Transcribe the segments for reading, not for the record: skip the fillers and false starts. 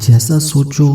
جیسا سوچو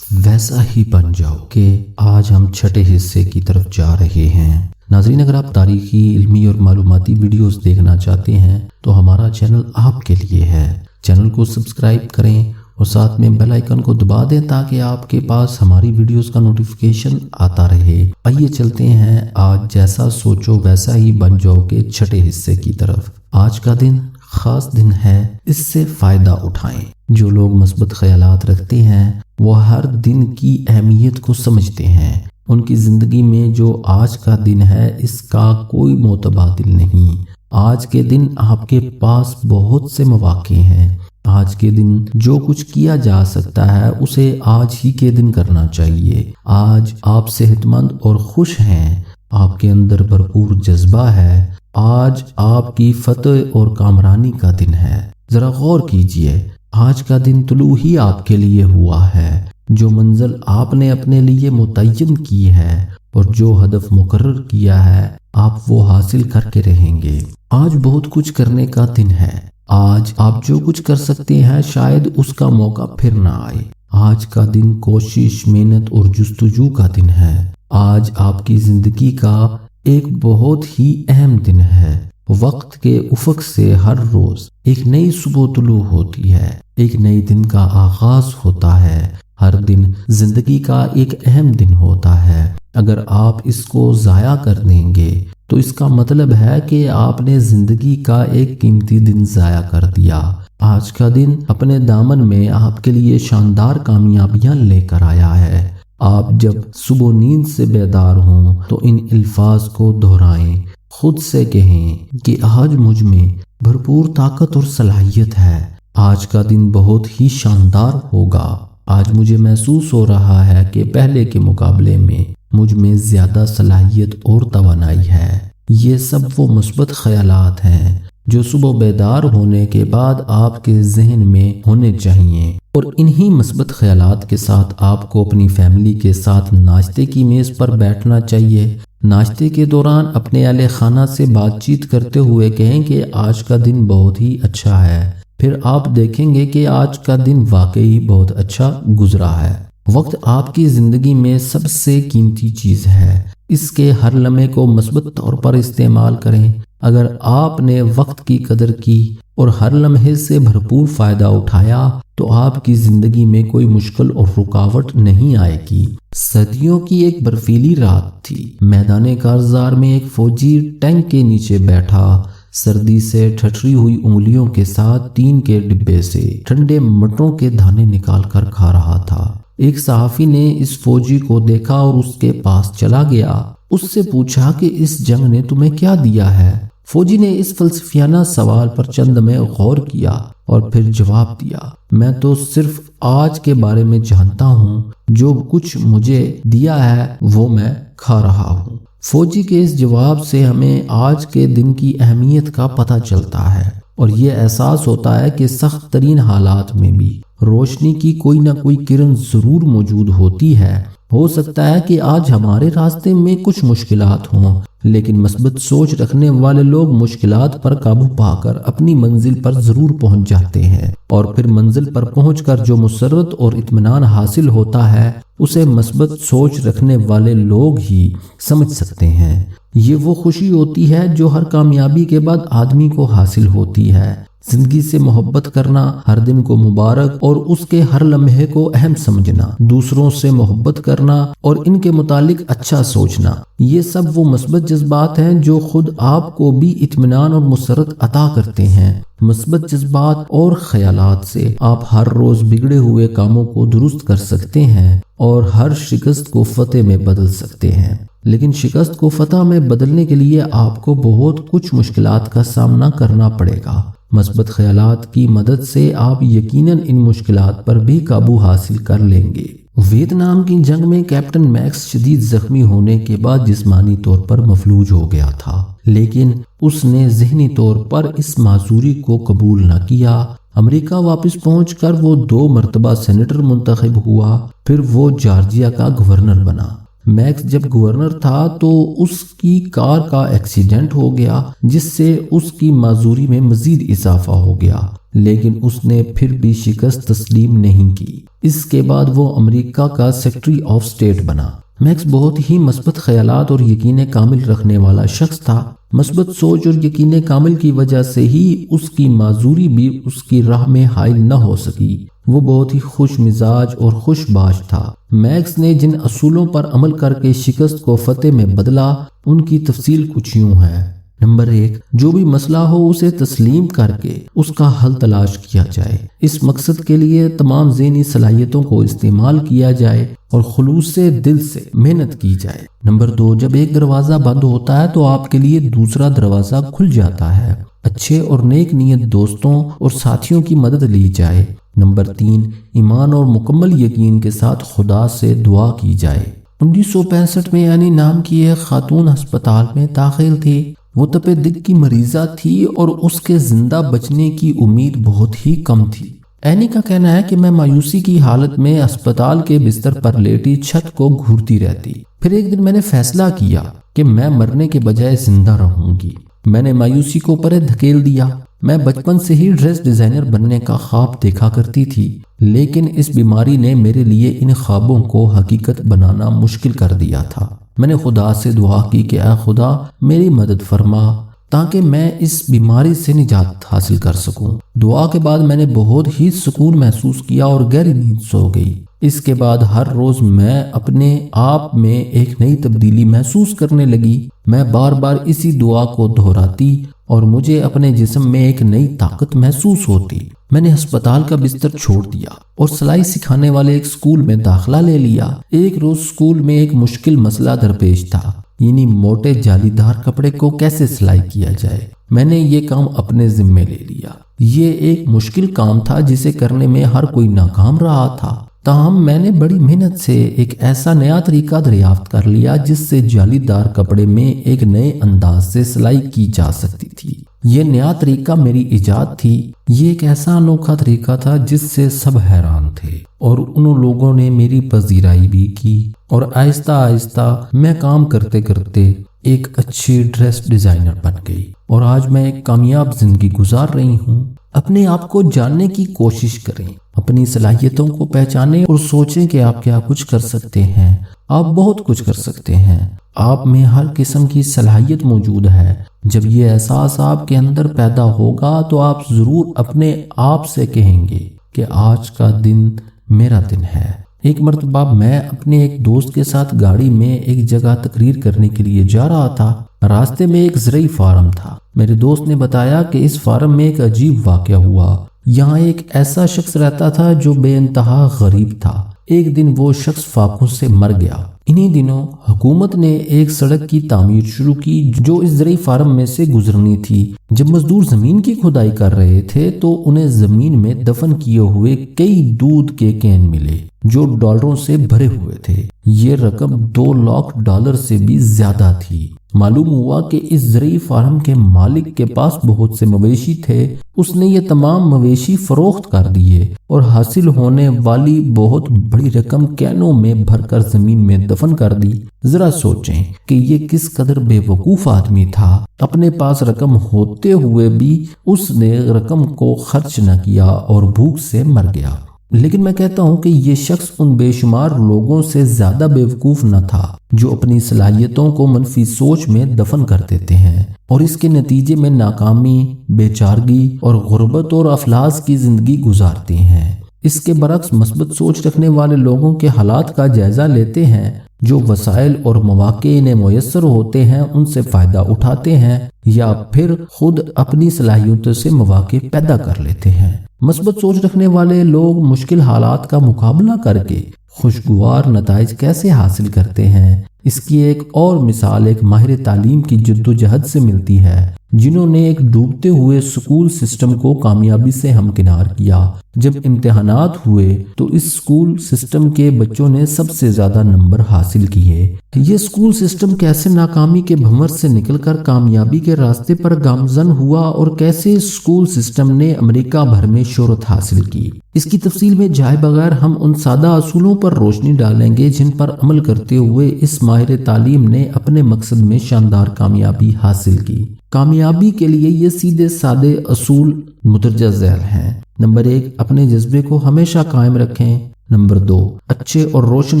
ویسا ہی بن جاؤ کہ آج ہم چھٹے حصے کی طرف جا رہے ہیں۔ ناظرین، اگر آپ تاریخی، علمی اور معلوماتی ویڈیوز دیکھنا چاہتے ہیں تو ہمارا چینل آپ کے لیے ہے۔ چینل کو سبسکرائب کریں اور ساتھ میں بیل آئیکن کو دبا دیں تاکہ آپ کے پاس ہماری ویڈیوز کا نوٹیفیکیشن آتا رہے۔ آئیے چلتے ہیں آج جیسا سوچو ویسا ہی بن جاؤ کے چھٹے حصے کی طرف۔ آج کا دن خاص دن ہے، اس سے فائدہ اٹھائیں۔ جو لوگ مثبت خیالات رکھتے ہیں وہ ہر دن کی اہمیت کو سمجھتے ہیں۔ ان کی زندگی میں جو آج کا دن ہے اس کا کوئی متبادل نہیں۔ آج کے دن آپ کے پاس بہت سے مواقع ہیں۔ آج کے دن جو کچھ کیا جا سکتا ہے اسے آج ہی کے دن کرنا چاہیے۔ آج آپ صحت مند اور خوش ہیں، آپ کے اندر بھرپور جذبہ ہے۔ آج آپ کی فتح اور کامرانی کا دن ہے۔ ذرا غور کیجئے، آج کا دن طلوع ہی آپ کے لیے ہوا ہے۔ جو منزل آپ نے اپنے لیے متعین کی ہے اور جو ہدف مقرر کیا ہے آپ وہ حاصل کر کے رہیں گے۔ آج بہت کچھ کرنے کا دن ہے۔ آج آپ جو کچھ کر سکتے ہیں شاید اس کا موقع پھر نہ آئے۔ آج کا دن کوشش، محنت اور جستجو کا دن ہے۔ آج آپ کی زندگی کا ایک بہت ہی اہم دن ہے۔ وقت کے افق سے ہر روز ایک نئی صبح طلوع ہوتی ہے، ایک نئی دن کا آغاز ہوتا ہے۔ ہر دن زندگی کا ایک اہم دن ہوتا ہے۔ اگر آپ اس کو ضائع کر دیں گے تو اس کا مطلب ہے کہ آپ نے زندگی کا ایک قیمتی دن ضائع کر دیا۔ آج کا دن اپنے دامن میں آپ کے لیے شاندار کامیابیاں لے کر آیا ہے۔ آپ جب صبح نیند سے بیدار ہوں تو ان الفاظ کو دہرائیں، خود سے کہیں کہ آج مجھ میں بھرپور طاقت اور صلاحیت ہے۔ آج کا دن بہت ہی شاندار ہوگا۔ آج مجھے محسوس ہو رہا ہے کہ پہلے کے مقابلے میں مجھ میں زیادہ صلاحیت اور توانائی ہے۔ یہ سب وہ مثبت خیالات ہیں جو صبح بیدار ہونے کے بعد آپ کے ذہن میں ہونے چاہیے، اور انہی مثبت خیالات کے ساتھ آپ کو اپنی فیملی کے ساتھ ناشتے کی میز پر بیٹھنا چاہیے۔ ناشتے کے دوران اپنے اہل خانہ سے بات چیت کرتے ہوئے کہیں کہ آج کا دن بہت ہی اچھا ہے۔ پھر آپ دیکھیں گے کہ آج کا دن واقعی بہت اچھا گزرا ہے۔ وقت آپ کی زندگی میں سب سے قیمتی چیز ہے۔ اس کے ہر لمحے کو مثبت طور پر استعمال کریں۔ اگر آپ نے وقت کی قدر کی اور ہر لمحے سے بھرپور فائدہ اٹھایا تو آپ کی زندگی میں کوئی مشکل اور رکاوٹ نہیں آئے گی۔ سردیوں کی ایک برفیلی رات تھی۔ میدان کارزار میں ایک فوجی ٹینک کے نیچے بیٹھا، سردی سے ٹھٹری ہوئی انگلیوں کے ساتھ ٹین کے ڈبے سے ٹھنڈے مٹروں کے دانے نکال کر کھا رہا تھا۔ ایک صحافی نے اس فوجی کو دیکھا اور اس کے پاس چلا گیا۔ اس سے پوچھا کہ اس جنگ نے تمہیں کیا دیا ہے؟ فوجی نے اس فلسفیانہ سوال پر چند لمحے غور کیا اور پھر جواب دیا، میں تو صرف آج کے بارے میں جانتا ہوں، جو کچھ مجھے دیا ہے وہ میں کھا رہا ہوں۔ فوجی کے اس جواب سے ہمیں آج کے دن کی اہمیت کا پتہ چلتا ہے، اور یہ احساس ہوتا ہے کہ سخت ترین حالات میں بھی روشنی کی کوئی نہ کوئی کرن ضرور موجود ہوتی ہے۔ ہو سکتا ہے کہ آج ہمارے راستے میں کچھ مشکلات ہوں، لیکن مثبت سوچ رکھنے والے لوگ مشکلات پر قابو پا کر اپنی منزل پر ضرور پہنچ جاتے ہیں، اور پھر منزل پر پہنچ کر جو مسرت اور اطمینان حاصل ہوتا ہے اسے مثبت سوچ رکھنے والے لوگ ہی سمجھ سکتے ہیں۔ یہ وہ خوشی ہوتی ہے جو ہر کامیابی کے بعد آدمی کو حاصل ہوتی ہے۔ زندگی سے محبت کرنا، ہر دن کو مبارک اور اس کے ہر لمحے کو اہم سمجھنا، دوسروں سے محبت کرنا اور ان کے متعلق اچھا سوچنا، یہ سب وہ مثبت جذبات ہیں جو خود آپ کو بھی اطمینان اور مسرت عطا کرتے ہیں۔ مثبت جذبات اور خیالات سے آپ ہر روز بگڑے ہوئے کاموں کو درست کر سکتے ہیں اور ہر شکست کو فتح میں بدل سکتے ہیں۔ لیکن شکست کو فتح میں بدلنے کے لیے آپ کو بہت کچھ مشکلات کا سامنا کرنا پڑے گا۔ مثبت خیالات کی مدد سے آپ یقیناً ان مشکلات پر بھی قابو حاصل کر لیں گے۔ ویتنام کی جنگ میں کیپٹن میکس شدید زخمی ہونے کے بعد جسمانی طور پر مفلوج ہو گیا تھا، لیکن اس نے ذہنی طور پر اس معذوری کو قبول نہ کیا۔ امریکہ واپس پہنچ کر وہ 2 مرتبہ سینیٹر منتخب ہوا، پھر وہ جارجیا کا گورنر بنا۔ میکس جب گورنر تھا تو اس کی کار کا ایکسیڈنٹ ہو گیا، جس سے اس کی معذوری میں مزید اضافہ ہو گیا۔ لیکن اس نے پھر بھی شکست تسلیم نہیں کی۔ اس کے بعد وہ امریکہ کا سیکریٹری آف اسٹیٹ بنا۔ میکس بہت ہی مثبت خیالات اور یقین کامل رکھنے والا شخص تھا۔ مثبت سوچ اور یقین کامل کی وجہ سے ہی اس کی معذوری بھی اس کی راہ میں حائل نہ ہو سکی۔ وہ بہت ہی خوش مزاج اور خوش باش تھا۔ میکس نے جن اصولوں پر عمل کر کے شکست کو فتح میں بدلا، ان کی تفصیل کچھ یوں ہے۔ نمبر 1، جو بھی مسئلہ ہو اسے تسلیم کر کے اس کا حل تلاش کیا جائے۔ اس مقصد کے لیے تمام ذہنی صلاحیتوں کو استعمال کیا جائے اور خلوص سے دل سے محنت کی جائے۔ نمبر 2، جب ایک دروازہ بند ہوتا ہے تو آپ کے لیے دوسرا دروازہ کھل جاتا ہے۔ اچھے اور نیک نیت دوستوں اور ساتھیوں کی مدد لی جائے۔ نمبر 3، ایمان اور مکمل یقین کے ساتھ خدا سے دعا کی جائے۔ 1965 میں اینی نام کی ایک خاتون ہسپتال میں داخل تھی۔ وہ تپِ دل کی مریضہ تھی اور اس کے زندہ بچنے کی امید بہت ہی کم تھی۔ اینی کا کہنا ہے کہ میں مایوسی کی حالت میں اسپتال کے بستر پر لیٹی چھت کو گھورتی رہتی۔ پھر ایک دن میں نے فیصلہ کیا کہ میں مرنے کے بجائے زندہ رہوں گی۔ میں نے مایوسی کو پرے دھکیل دیا۔ میں بچپن سے ہی ڈریس ڈیزائنر بننے کا خواب دیکھا کرتی تھی، لیکن اس بیماری نے میرے لیے ان خوابوں کو حقیقت بنانا مشکل کر دیا تھا۔ میں نے خدا سے دعا کی کہ اے خدا میری مدد فرما تاکہ میں اس بیماری سے نجات حاصل کر سکوں۔ دعا کے بعد میں نے بہت ہی سکون محسوس کیا اور گہری نیند سو گئی۔ اس کے بعد ہر روز میں اپنے آپ میں ایک نئی تبدیلی محسوس کرنے لگی۔ میں بار بار اسی دعا کو دہراتی اور مجھے اپنے جسم میں ایک نئی طاقت محسوس ہوتی۔ میں نے ہسپتال کا بستر چھوڑ دیا اور سلائی سکھانے والے ایک اسکول میں داخلہ لے لیا۔ ایک روز اسکول میں ایک مشکل مسئلہ درپیش تھا، یعنی موٹے جالی دار کپڑے کو کیسے سلائی کیا جائے۔ میں نے یہ کام اپنے ذمے لے لیا۔ یہ ایک مشکل کام تھا جسے کرنے میں ہر کوئی ناکام رہا تھا، تاہم میں نے بڑی محنت سے ایک ایسا نیا طریقہ دریافت کر لیا جس سے جالی دار کپڑے میں ایک نئے انداز سے سلائی کی جا سکتی تھی۔ یہ نیا طریقہ میری ایجاد تھی۔ یہ ایک ایسا انوکھا طریقہ تھا جس سے سب حیران تھے اور ان لوگوں نے میری پذیرائی بھی کی، اور آہستہ آہستہ میں کام کرتے کرتے ایک اچھی ڈریس ڈیزائنر بن گئی اور آج میں ایک کامیاب زندگی گزار رہی ہوں۔ اپنے آپ کو جاننے کی کوشش کریں، اپنی صلاحیتوں کو پہچانیں اور سوچیں کہ آپ کیا کچھ کر سکتے ہیں۔ آپ بہت کچھ کر سکتے ہیں۔ آپ میں ہر قسم کی صلاحیت موجود ہے۔ جب یہ احساس آپ کے اندر پیدا ہوگا تو آپ ضرور اپنے آپ سے کہیں گے کہ آج کا دن میرا دن ہے۔ ایک مرتبہ میں اپنے ایک دوست کے ساتھ گاڑی میں ایک جگہ تقریر کرنے کے لیے جا رہا تھا۔ راستے میں ایک زرعی فارم تھا۔ میرے دوست نے بتایا کہ اس فارم میں ایک عجیب واقعہ ہوا۔ یہاں ایک ایسا شخص رہتا تھا جو بے انتہا غریب تھا۔ ایک دن وہ شخص فاقوں سے مر گیا۔ انہی دنوں حکومت نے ایک سڑک کی تعمیر شروع کی جو اس زرعی فارم میں سے گزرنی تھی۔ جب مزدور زمین کی کھدائی کر رہے تھے تو انہیں زمین میں دفن کیے ہوئے کئی دودھ کے کین ملے جو ڈالروں سے بھرے ہوئے تھے۔ یہ رقم $2 لاکھ سے بھی زیادہ تھی۔ معلوم ہوا کہ اس زرعی فارم کے مالک کے پاس بہت سے مویشی تھے۔ اس نے یہ تمام مویشی فروخت کر دیے اور حاصل ہونے والی بہت بڑی رقم کینوں میں بھر کر زمین میں دفن کر دی۔ ذرا سوچیں کہ یہ کس قدر بے وقوف آدمی تھا۔ اپنے پاس رقم ہوتے ہوئے بھی اس نے رقم کو خرچ نہ کیا اور بھوک سے مر گیا۔ لیکن میں کہتا ہوں کہ یہ شخص ان بے شمار لوگوں سے زیادہ بے وقوف نہ تھا جو اپنی صلاحیتوں کو منفی سوچ میں دفن کر دیتے ہیں اور اس کے نتیجے میں ناکامی، بے چارگی اور غربت اور افلاس کی زندگی گزارتے ہیں۔ اس کے برعکس مثبت سوچ رکھنے والے لوگوں کے حالات کا جائزہ لیتے ہیں۔ جو وسائل اور مواقع انہیں میسر ہوتے ہیں ان سے فائدہ اٹھاتے ہیں یا پھر خود اپنی صلاحیتوں سے مواقع پیدا کر لیتے ہیں۔ مثبت سوچ رکھنے والے لوگ مشکل حالات کا مقابلہ کر کے خوشگوار نتائج کیسے حاصل کرتے ہیں، اس کی ایک اور مثال ایک ماہر تعلیم کی جدوجہد سے ملتی ہے جنہوں نے ایک ڈوبتے ہوئے اسکول سسٹم کو کامیابی سے ہمکنار کیا۔ جب امتحانات ہوئے تو اس اسکول سسٹم کے بچوں نے سب سے زیادہ نمبر حاصل کیے۔ یہ اسکول سسٹم کیسے ناکامی کے بھنور سے نکل کر کامیابی کے راستے پر گامزن ہوا اور کیسے اسکول سسٹم نے امریکہ بھر میں شہرت حاصل کی، اس کی تفصیل میں جائے بغیر ہم ان سادہ اصولوں پر روشنی ڈالیں گے جن پر عمل کرتے ہوئے اس ماہر تعلیم نے اپنے مقصد میں شاندار کامیابی حاصل کی۔ کامیابی کے لیے یہ سیدھے سادے اصول مدرجہ ذیل ہیں۔ نمبر 1، اپنے جذبے کو ہمیشہ قائم رکھیں۔ نمبر 2، اچھے اور روشن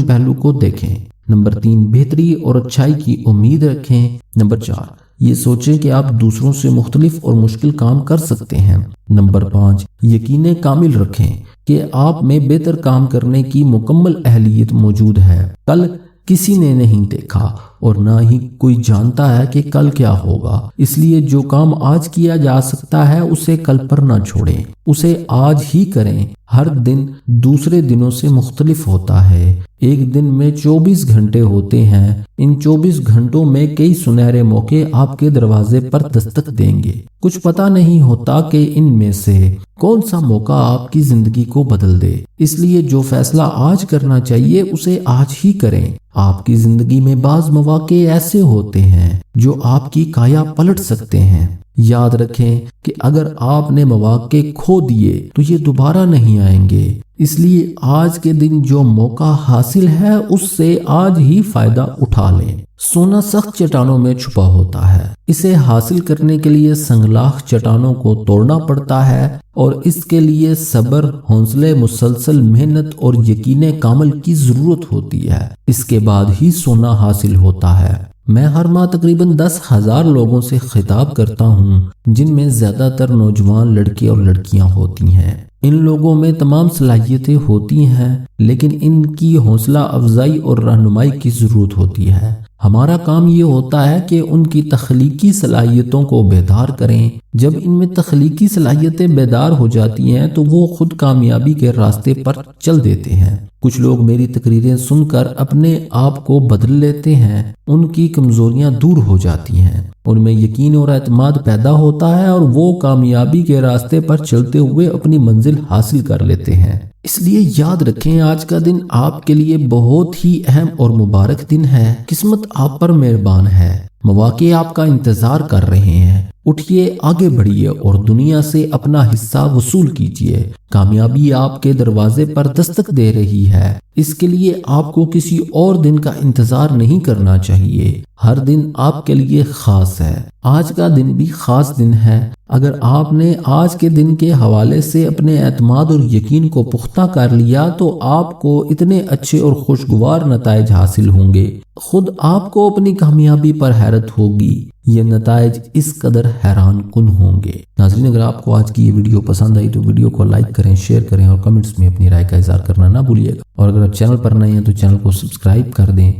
پہلو کو دیکھیں۔ نمبر 3، بہتری اور اچھائی کی امید رکھیں۔ نمبر 4، یہ سوچیں کہ آپ دوسروں سے مختلف اور مشکل کام کر سکتے ہیں۔ نمبر 5، یقین کامل رکھیں کہ آپ میں بہتر کام کرنے کی مکمل اہلیت موجود ہے۔ کل کسی نے نہیں دیکھا اور نہ ہی کوئی جانتا ہے کہ کل کیا ہوگا، اس لیے جو کام آج کیا جا سکتا ہے اسے کل پر نہ چھوڑیں، اسے آج ہی کریں۔ ہر دن دوسرے دنوں سے مختلف ہوتا ہے۔ ایک دن میں 24 گھنٹے ہوتے ہیں، ان 24 گھنٹوں میں کئی سنہرے موقع آپ کے دروازے پر دستک دیں گے۔ کچھ پتہ نہیں ہوتا کہ ان میں سے کون سا موقع آپ کی زندگی کو بدل دے، اس لیے جو فیصلہ آج کرنا چاہیے اسے آج ہی کریں۔ آپ کی زندگی میں بعض مواقع ایسے ہوتے ہیں جو آپ کی کایا پلٹ سکتے ہیں۔ یاد رکھیں کہ اگر آپ نے مواقع کھو دیے تو یہ دوبارہ نہیں آئیں گے، اس لیے آج کے دن جو موقع حاصل ہے اس سے آج ہی فائدہ اٹھا لیں۔ سونا سخت چٹانوں میں چھپا ہوتا ہے، اسے حاصل کرنے کے لیے سنگلاخ چٹانوں کو توڑنا پڑتا ہے، اور اس کے لیے صبر، حوصلے، مسلسل محنت اور یقین کامل کی ضرورت ہوتی ہے۔ اس کے بعد ہی سونا حاصل ہوتا ہے۔ میں ہر ماہ تقریباً 10,000 لوگوں سے خطاب کرتا ہوں، جن میں زیادہ تر نوجوان لڑکے اور لڑکیاں ہوتی ہیں۔ ان لوگوں میں تمام صلاحیتیں ہوتی ہیں، لیکن ان کی حوصلہ افزائی اور رہنمائی کی ضرورت ہوتی ہے۔ ہمارا کام یہ ہوتا ہے کہ ان کی تخلیقی صلاحیتوں کو بیدار کریں۔ جب ان میں تخلیقی صلاحیتیں بیدار ہو جاتی ہیں تو وہ خود کامیابی کے راستے پر چل دیتے ہیں۔ کچھ لوگ میری تقریریں سن کر اپنے آپ کو بدل لیتے ہیں، ان کی کمزوریاں دور ہو جاتی ہیں، ان میں یقین اور اعتماد پیدا ہوتا ہے اور وہ کامیابی کے راستے پر چلتے ہوئے اپنی منزل حاصل کر لیتے ہیں۔ اس لیے یاد رکھیں، آج کا دن آپ کے لیے بہت ہی اہم اور مبارک دن ہے۔ قسمت آپ پر مہربان ہے، مواقع آپ کا انتظار کر رہے ہیں۔ اٹھیے، آگے بڑھیے اور دنیا سے اپنا حصہ وصول کیجیے۔ کامیابی آپ کے دروازے پر دستک دے رہی ہے، اس کے لیے آپ کو کسی اور دن کا انتظار نہیں کرنا چاہیے۔ ہر دن آپ کے لیے خاص ہے، آج کا دن بھی خاص دن ہے۔ اگر آپ نے آج کے دن کے حوالے سے اپنے اعتماد اور یقین کو پختہ کر لیا تو آپ کو اتنے اچھے اور خوشگوار نتائج حاصل ہوں گے، خود آپ کو اپنی کامیابی پر حیرت ہوگی۔ یہ نتائج اس قدر حیران کن ہوں گے۔ ناظرین، اگر آپ کو آج کی یہ ویڈیو پسند آئی تو ویڈیو کو لائک کریں، شیئر کریں اور کمنٹس میں اپنی رائے کا اظہار کرنا نہ بھولیے گا۔ اور اگر آپ چینل پر نئے ہیں تو چینل کو سبسکرائب کر دیں